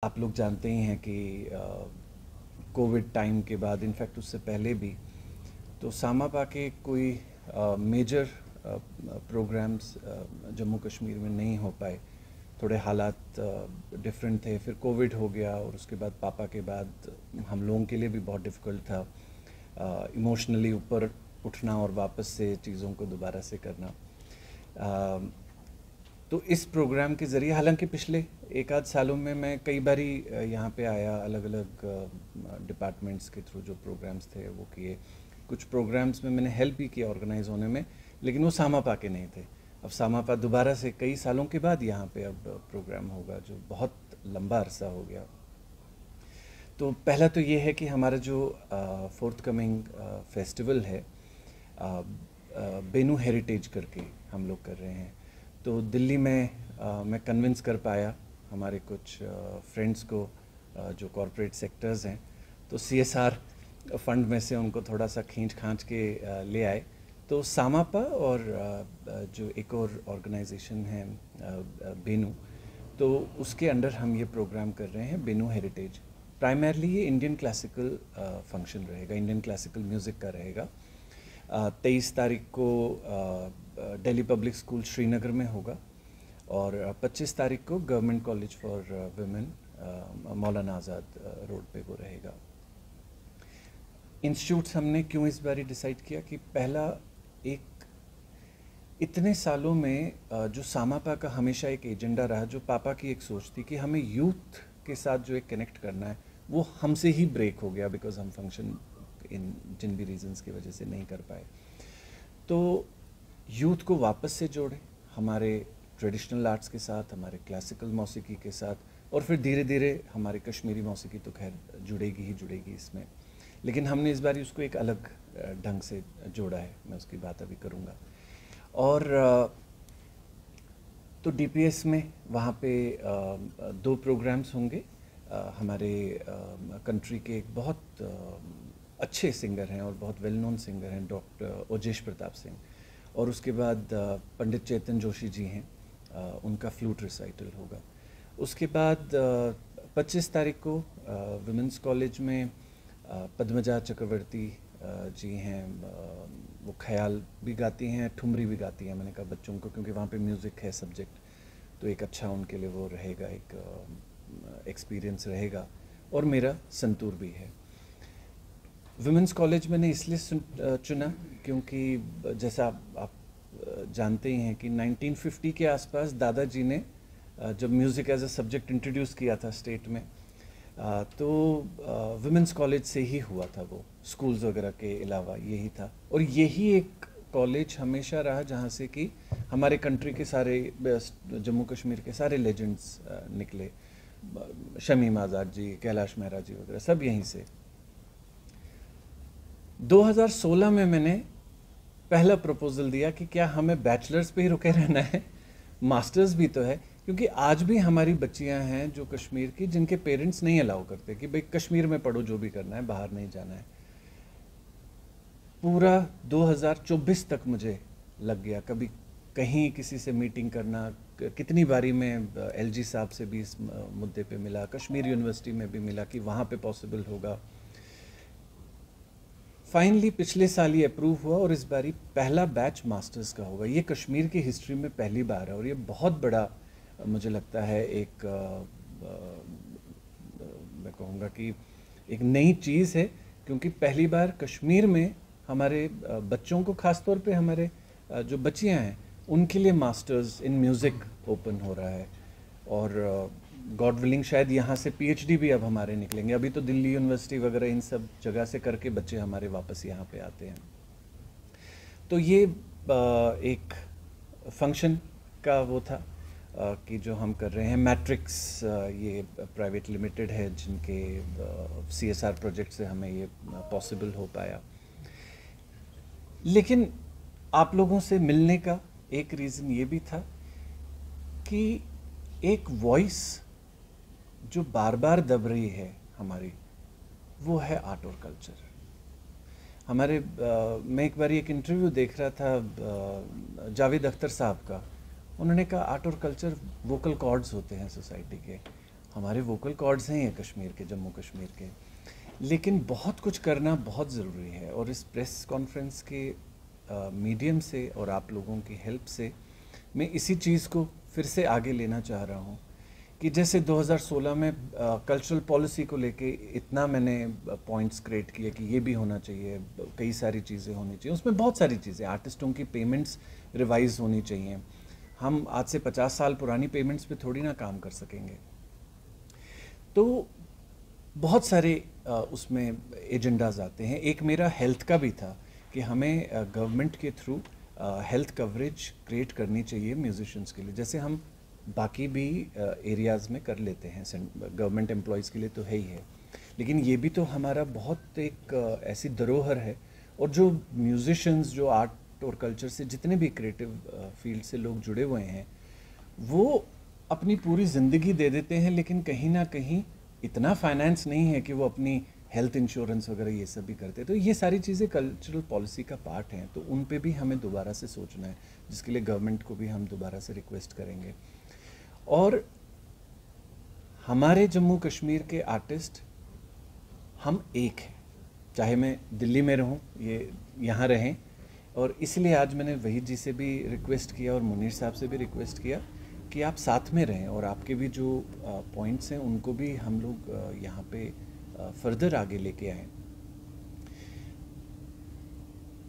आप लोग जानते ही हैं कि कोविड टाइम के बाद, इनफैक्ट उससे पहले भी, तो सामापा के कोई मेजर प्रोग्राम्स जम्मू कश्मीर में नहीं हो पाए। थोड़े हालात डिफरेंट थे, फिर कोविड हो गया और उसके बाद पापा के बाद हम लोगों के लिए भी बहुत डिफ़िकल्ट था इमोशनली ऊपर उठना और वापस से चीज़ों को दोबारा से करना। तो इस प्रोग्राम के ज़रिए, हालांकि पिछले एक आध सालों में मैं कई बारी यहाँ पे आया, अलग अलग डिपार्टमेंट्स के थ्रू जो प्रोग्राम्स थे वो किए। कुछ प्रोग्राम्स में मैंने हेल्प भी किया ऑर्गेनाइज होने में, लेकिन वो सामापा के नहीं थे। अब सामापा दोबारा से कई सालों के बाद यहाँ पे अब प्रोग्राम होगा, जो बहुत लंबा अरसा हो गया। तो पहला तो ये है कि हमारा जो फोर्थ कमिंग फेस्टिवल है बेनू हेरिटेज करके हम लोग कर रहे हैं। तो दिल्ली में मैं कन्विंस कर पाया हमारे कुछ फ्रेंड्स को जो कॉरपोरेट सेक्टर्स हैं, तो CSR फंड में से उनको थोड़ा सा खींच खांच के ले आए। तो सामापा और जो एक और ऑर्गेनाइजेशन है बेनू, तो उसके अंडर हम ये प्रोग्राम कर रहे हैं बेनू हेरिटेज। प्राइमरली ये इंडियन क्लासिकल फंक्शन रहेगा, इंडियन क्लासिकल म्यूज़िक का रहेगा। 23 तारीख को दिल्ली पब्लिक स्कूल श्रीनगर में होगा और 25 तारीख को government college for women Maulana Azad road पे वो रहेगा। इंस्टीट्यूट्स हमने क्यों इस बार डिसाइड किया कि पहला, एक इतने सालों में जो सामापा का हमेशा एक एजेंडा रहा, जो पापा की एक सोच थी कि हमें यूथ के साथ जो एक कनेक्ट करना है, वो हमसे ही ब्रेक हो गया बिकॉज हम फंक्शन इन जिन भी रीजंस की वजह से नहीं कर पाए। तो यूथ को वापस से जोड़े हमारे ट्रेडिशनल आर्ट्स के साथ, हमारे क्लासिकल मौसीकी के साथ, और फिर धीरे धीरे हमारी कश्मीरी मौसीकी तो खैर जुड़ेगी इसमें, लेकिन हमने इस बार उसको एक अलग ढंग से जोड़ा है। मैं उसकी बात अभी करूँगा। और तो DPS में वहाँ पे 2 प्रोग्राम्स होंगे। हमारे कंट्री के एक बहुत अच्छे सिंगर हैं और बहुत वेल नोन सिंगर हैं, डॉक्टर ओजेश प्रताप सिंह, और उसके बाद पंडित चेतन जोशी जी हैं, उनका फ्लूट रिसाइटल होगा। उसके बाद 25 तारीख को वुमेंस कॉलेज में पद्मजा चक्रवर्ती जी हैं, वो ख्याल भी गाती हैं, ठुमरी भी गाती हैं। मैंने कहा बच्चों को, क्योंकि वहाँ पे म्यूज़िक है सब्जेक्ट, तो एक अच्छा उनके लिए वो रहेगा, एक एक्सपीरियंस रहेगा। और मेरा संतूर भी है। वुमेंस कॉलेज मैंने इसलिए चुना क्योंकि जैसा आप जानते ही हैं कि 1950 के आसपास दादाजी ने जब music as a subject introduce किया था स्टेट में, तो वुमेंस कॉलेज से ही हुआ था, वो स्कूल्स वगैरह के अलावा यही था। और यही एक कॉलेज हमेशा रहा जहाँ से कि हमारे कंट्री के सारे, जम्मू कश्मीर के सारे लेजेंड्स निकले, शमीम आज़ाद जी, कैलाश मेहरा जी वगैरह सब यहीं से। 2016 में मैंने पहला प्रपोजल दिया कि क्या हमें बैचलर्स पे ही रुके रहना है, मास्टर्स भी तो है, क्योंकि आज भी हमारी बच्चियां हैं जो कश्मीर की, जिनके पेरेंट्स नहीं अलाउ करते कि भाई कश्मीर में पढ़ो, जो भी करना है, बाहर नहीं जाना है। पूरा 2024 तक मुझे लग गया, कभी कहीं किसी से मीटिंग करना, कितनी बारी मैं LG साहब से भी इस मुद्दे पे मिला, कश्मीर यूनिवर्सिटी में भी मिला कि वहाँ पे पॉसिबल होगा। फाइनली पिछले साल ये अप्रूव हुआ और इस बारी पहला बैच मास्टर्स का होगा। ये कश्मीर की हिस्ट्री में पहली बार है और ये बहुत बड़ा, मुझे लगता है, एक मैं कहूँगा कि एक नई चीज़ है, क्योंकि पहली बार कश्मीर में हमारे बच्चों को, ख़ास तौर पे हमारे जो बच्चियाँ हैं, उनके लिए मास्टर्स इन म्यूज़िक ओपन हो रहा है। और गॉड विलिंग शायद यहाँ से PhD भी अब हमारे निकलेंगे। अभी तो दिल्ली यूनिवर्सिटी वगैरह इन सब जगह से करके बच्चे हमारे वापस यहाँ पे आते हैं। तो ये एक फंक्शन का वो था कि जो हम कर रहे हैं। मैट्रिक्स ये प्राइवेट लिमिटेड है, जिनके CSR प्रोजेक्ट से हमें ये पॉसिबल हो पाया। लेकिन आप लोगों से मिलने का एक रीज़न ये भी था कि एक वॉइस जो बार बार दब रही है हमारी, वो है आर्ट और कल्चर। हमारे मैं एक बार एक इंटरव्यू देख रहा था जावेद अख्तर साहब का, उन्होंने कहा आर्ट और कल्चर वोकल कॉर्ड्स होते हैं सोसाइटी के, हमारे वोकल कॉर्ड्स हैं ये कश्मीर के, जम्मू कश्मीर के, लेकिन बहुत कुछ करना बहुत ज़रूरी है। और इस प्रेस कॉन्फ्रेंस के मीडियम से और आप लोगों की हेल्प से मैं इसी चीज़ को फिर से आगे लेना चाह रहा हूँ कि जैसे 2016 में कल्चरल पॉलिसी को लेके इतना मैंने पॉइंट्स क्रिएट किए कि ये भी होना चाहिए, कई सारी चीज़ें होनी चाहिए, उसमें बहुत सारी चीज़ें, आर्टिस्टों की पेमेंट्स रिवाइज होनी चाहिए। हम आज से 50 साल पुरानी पेमेंट्स पे थोड़ी ना काम कर सकेंगे। तो बहुत सारे उसमें एजेंडाज आते हैं। एक मेरा हेल्थ का भी था कि हमें गवर्नमेंट के थ्रू हेल्थ कवरेज क्रिएट करनी चाहिए म्यूजिशियंस के लिए, जैसे हम बाकी भी एरियाज़ में कर लेते हैं, गवर्नमेंट एम्प्लॉयज़ के लिए तो है ही है, लेकिन ये भी तो हमारा बहुत एक ऐसी धरोहर है। और जो म्यूजिशियंस, जो आर्ट और कल्चर से जितने भी क्रिएटिव फील्ड से लोग जुड़े हुए हैं, वो अपनी पूरी ज़िंदगी दे देते हैं, लेकिन कहीं ना कहीं इतना फाइनेंस नहीं है कि वो अपनी हेल्थ इंश्योरेंस वगैरह ये सब भी करते हैं। तो ये सारी चीज़ें कल्चरल पॉलिसी का पार्ट हैं, तो उन पे भी हमें दोबारा से सोचना है, जिसके लिए गवर्नमेंट को भी हम दोबारा से रिक्वेस्ट करेंगे। और हमारे जम्मू कश्मीर के आर्टिस्ट हम एक हैं, चाहे मैं दिल्ली में रहूं, ये यहाँ रहें, और इसलिए आज मैंने वहीद जी से भी रिक्वेस्ट किया और मुनीर साहब से भी रिक्वेस्ट किया कि आप साथ में रहें और आपके भी जो पॉइंट्स हैं उनको भी हम लोग यहाँ पे फर्दर आगे लेके आएँ।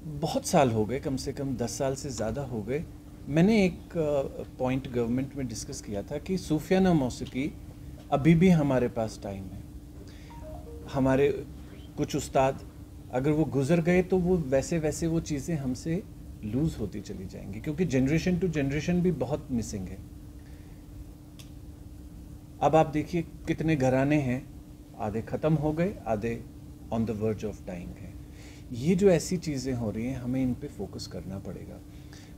बहुत साल हो गए, कम से कम 10 साल से ज़्यादा हो गए, मैंने एक पॉइंट गवर्नमेंट में डिस्कस किया था कि सूफियाना मौसीकी अभी भी हमारे पास टाइम है। हमारे कुछ उस्ताद अगर वो गुज़र गए तो वो वैसे वैसे वो चीज़ें हमसे लूज़ होती चली जाएंगी, क्योंकि जनरेशन टू जनरेशन भी बहुत मिसिंग है। अब आप देखिए कितने घराने हैं, आधे ख़त्म हो गए, आधे on the verge of dying है। ये जो ऐसी चीज़ें हो रही हैं, हमें इन पे फोकस करना पड़ेगा।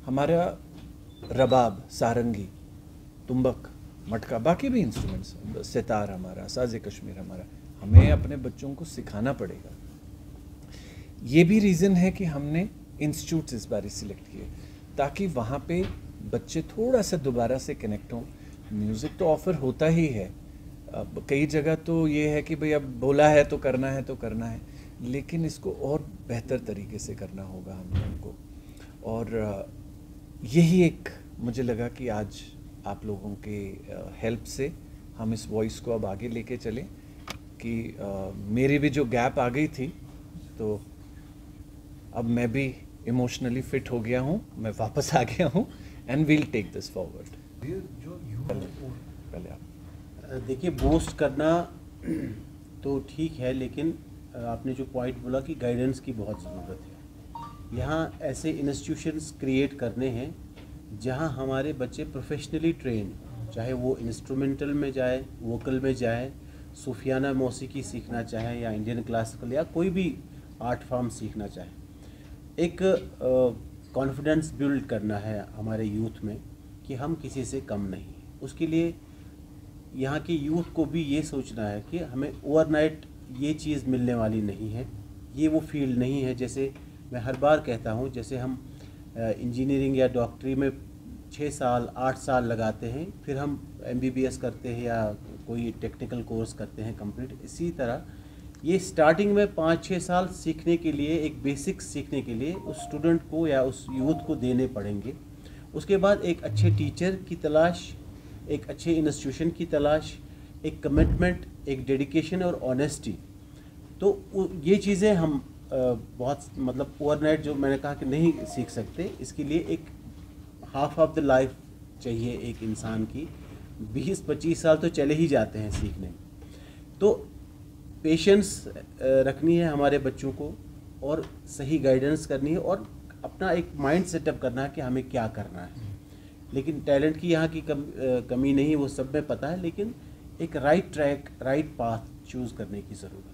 हमारा रबाब, सारंगी, तुम्बक, मटका, बाकी भी इंस्ट्रूमेंट्स, सितार हमारा, साज़े कश्मीर हमारा, हमें अपने बच्चों को सिखाना पड़ेगा। ये भी रीज़न है कि हमने इंस्टीट्यूट्स इस बार सिलेक्ट किए, ताकि वहाँ पे बच्चे थोड़ा सा दोबारा से कनेक्ट हों। म्यूज़िक तो ऑफ़र होता ही है, अब कई जगह तो ये है कि भाई अब बोला है तो करना है तो करना है, लेकिन इसको और बेहतर तरीके से करना होगा हम लोगों को। और यही एक मुझे लगा कि आज आप लोगों के हेल्प से हम इस वॉइस को अब आगे लेके चलें कि मेरी भी जो गैप आ गई थी, तो अब मैं भी इमोशनली फिट हो गया हूँ, मैं वापस आ गया हूँ, and we'll take this forward. पहले आप देखिए, बोस्ट करना तो ठीक है, लेकिन आपने जो पॉइंट बोला कि गाइडेंस की बहुत ज़रूरत है। यहाँ ऐसे इंस्टीट्यूशंस क्रिएट करने हैं जहाँ हमारे बच्चे प्रोफेशनली ट्रेन, चाहे वो इंस्ट्रूमेंटल में जाए, वोकल में जाए, सूफियाना मौसीकी सीखना चाहे या इंडियन क्लासिकल या कोई भी आर्ट फॉर्म सीखना चाहे। एक कॉन्फिडेंस बिल्ड करना है हमारे यूथ में कि हम किसी से कम नहीं हैं। उसके लिए यहाँ के यूथ को भी ये सोचना है कि हमें ओवरनाइट ये चीज़ मिलने वाली नहीं है, ये वो फील्ड नहीं है। जैसे मैं हर बार कहता हूँ, जैसे हम इंजीनियरिंग या डॉक्टरी में 6 साल 8 साल लगाते हैं, फिर हम MBBS करते हैं या कोई टेक्निकल कोर्स करते हैं कंप्लीट, इसी तरह ये स्टार्टिंग में 5-6 साल सीखने के लिए, एक बेसिक्स सीखने के लिए उस स्टूडेंट को या उस यूथ को देने पड़ेंगे। उसके बाद एक अच्छे टीचर की तलाश, एक अच्छे इंस्टीट्यूशन की तलाश, एक कमिटमेंट, एक डेडिकेशन और ऑनेस्टी। तो ये चीज़ें हम बहुत मतलब ओवरनाइट जो मैंने कहा कि नहीं सीख सकते, इसके लिए एक हाफ ऑफ द लाइफ चाहिए एक इंसान की। 20-25 साल तो चले ही जाते हैं सीखने में। तो पेशेंस रखनी है हमारे बच्चों को और सही गाइडेंस करनी है और अपना एक माइंड सेटअप करना है कि हमें क्या करना है। लेकिन टैलेंट की यहाँ की कमी नहीं, वो सब में पता है, लेकिन एक right track, right path choose करने की ज़रूरत है।